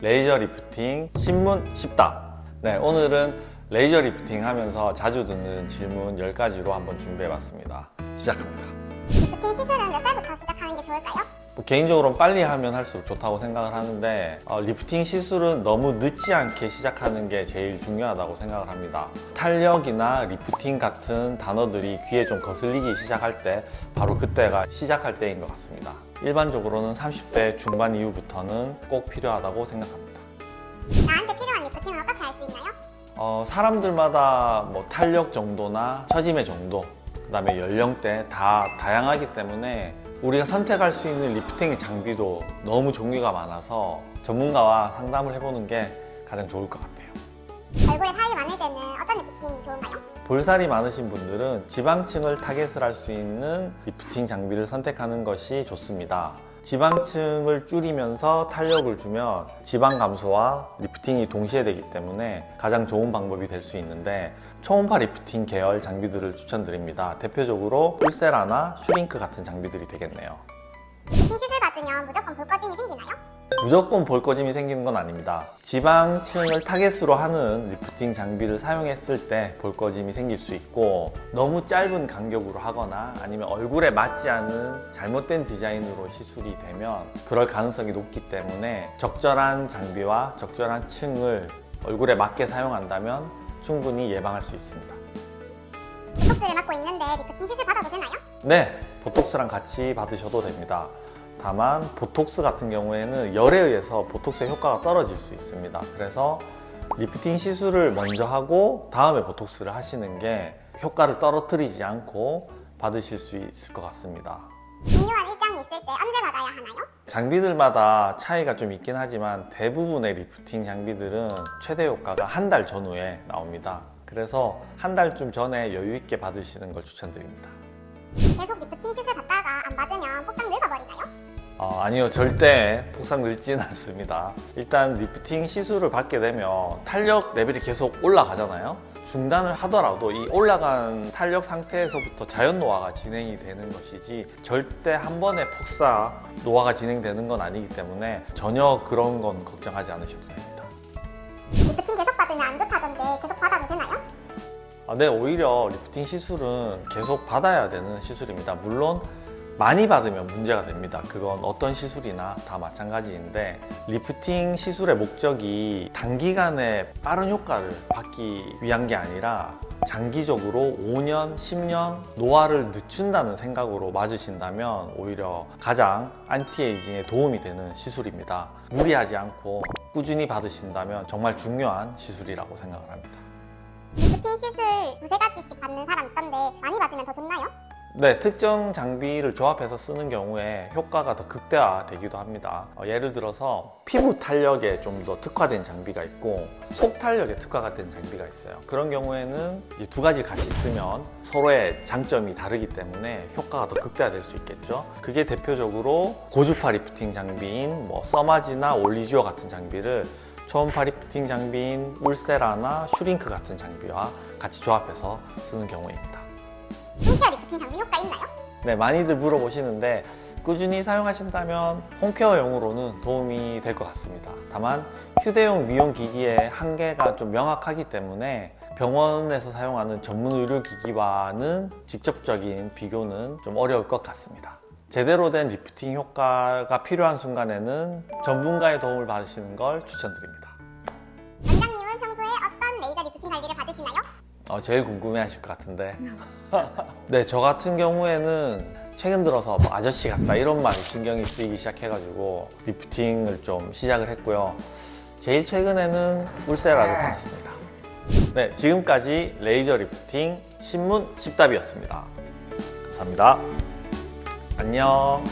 레이저 리프팅 신문 쉽다. 네, 오늘은 레이저 리프팅 하면서 자주 듣는 질문 10가지로 한번 준비해봤습니다. 시작합니다. 리프팅 시술은 몇 살부터 시작하는 게 좋을까요? 개인적으로는 빨리 하면 할수록 좋다고 생각을 하는데 리프팅 시술은 너무 늦지 않게 시작하는 게 제일 중요하다고 생각을 합니다. 탄력이나 리프팅 같은 단어들이 귀에 좀 거슬리기 시작할 때 바로 그때가 시작할 때인 것 같습니다. 일반적으로는 30대 중반 이후부터는 꼭 필요하다고 생각합니다. 나한테 필요한 리프팅은 어떻게 알 수 있나요? 사람들마다 뭐 탄력 정도나 처짐의 정도, 그 다음에 연령대 다 다양하기 때문에 우리가 선택할 수 있는 리프팅 장비도 너무 종류가 많아서 전문가와 상담을 해보는 게 가장 좋을 것 같아요. 얼굴에 살이 많을 때는 어떤 리프팅이 좋은가요? 볼살이 많으신 분들은 지방층을 타겟을 할 수 있는 리프팅 장비를 선택하는 것이 좋습니다. 지방층을 줄이면서 탄력을 주면 지방 감소와 리프팅이 동시에 되기 때문에 가장 좋은 방법이 될 수 있는데 초음파 리프팅 계열 장비들을 추천드립니다. 대표적으로 울세라나 슈링크 같은 장비들이 되겠네요. 리프팅 시술 받으면 무조건 볼거짐이 생기나요? 무조건 볼거짐이 생기는 건 아닙니다. 지방층을 타겟으로 하는 리프팅 장비를 사용했을 때 볼거짐이 생길 수 있고, 너무 짧은 간격으로 하거나 아니면 얼굴에 맞지 않은 잘못된 디자인으로 시술이 되면 그럴 가능성이 높기 때문에 적절한 장비와 적절한 층을 얼굴에 맞게 사용한다면 충분히 예방할 수 있습니다. 보톡스를 맞고 있는데 리프팅 시술 받아도 되나요? 네, 보톡스랑 같이 받으셔도 됩니다. 다만 보톡스 같은 경우에는 열에 의해서 보톡스의 효과가 떨어질 수 있습니다. 그래서 리프팅 시술을 먼저 하고 다음에 보톡스를 하시는 게 효과를 떨어뜨리지 않고 받으실 수 있을 것 같습니다. 중요한 일정이 있을 때 언제 받아야 하나요? 장비들마다 차이가 좀 있긴 하지만 대부분의 리프팅 장비들은 최대 효과가 한 달 전후에 나옵니다. 그래서 한 달쯤 전에 여유 있게 받으시는 걸 추천드립니다. 계속 리프팅 시술 받다가 안 받으면 폭삭 늙어버리나요? 아니요, 절대 폭삭 늙지는 않습니다. 일단 리프팅 시술을 받게 되면 탄력 레벨이 계속 올라가잖아요. 중단을 하더라도 이 올라간 탄력 상태에서부터 자연 노화가 진행이 되는 것이지 절대 한 번에 폭삭 노화가 진행되는 건 아니기 때문에 전혀 그런 건 걱정하지 않으셔도 됩니다. 리프팅 계속 받으면 안 좋다던데 계속 받아도 되나요? 네, 오히려 리프팅 시술은 계속 받아야 되는 시술입니다. 물론 많이 받으면 문제가 됩니다. 그건 어떤 시술이나 다 마찬가지인데, 리프팅 시술의 목적이 단기간에 빠른 효과를 받기 위한 게 아니라 장기적으로 5년, 10년 노화를 늦춘다는 생각으로 맞으신다면 오히려 가장 안티에이징에 도움이 되는 시술입니다. 무리하지 않고 꾸준히 받으신다면 정말 중요한 시술이라고 생각을 합니다. 리프팅 시술 두세 가지씩 받는 사람 있던데 많이 받으면 더 좋나요? 네, 특정 장비를 조합해서 쓰는 경우에 효과가 더 극대화되기도 합니다. 예를 들어서 피부 탄력에 좀 더 특화된 장비가 있고 속 탄력에 특화가 된 장비가 있어요. 그런 경우에는 이 두 가지 같이 쓰면 서로의 장점이 다르기 때문에 효과가 더 극대화될 수 있겠죠. 그게 대표적으로 고주파 리프팅 장비인 써마지나 올리주어 같은 장비를 초음파 리프팅 장비인 울세라나 슈링크 같은 장비와 같이 조합해서 쓰는 경우입니다. 홈케어 리프팅 장비 효과 있나요? 네, 많이들 물어보시는데 꾸준히 사용하신다면 홈케어용으로는 도움이 될 것 같습니다. 다만 휴대용 미용 기기의 한계가 좀 명확하기 때문에 병원에서 사용하는 전문 의료기기와는 직접적인 비교는 좀 어려울 것 같습니다. 제대로 된 리프팅 효과가 필요한 순간에는 전문가의 도움을 받으시는 걸 추천드립니다. 원장님은 평소에 어떤 레이저 리프팅 관리를 받으시나요? 제일 궁금해하실 것 같은데 네, 저 같은 경우에는 최근 들어서 아저씨 같다 이런 말이 신경이 쓰이기 시작해가지고 리프팅을 좀 시작을 했고요. 제일 최근에는 울세라를 받았습니다. 네, 지금까지 레이저 리프팅 신문 10답이었습니다. 감사합니다. 안녕.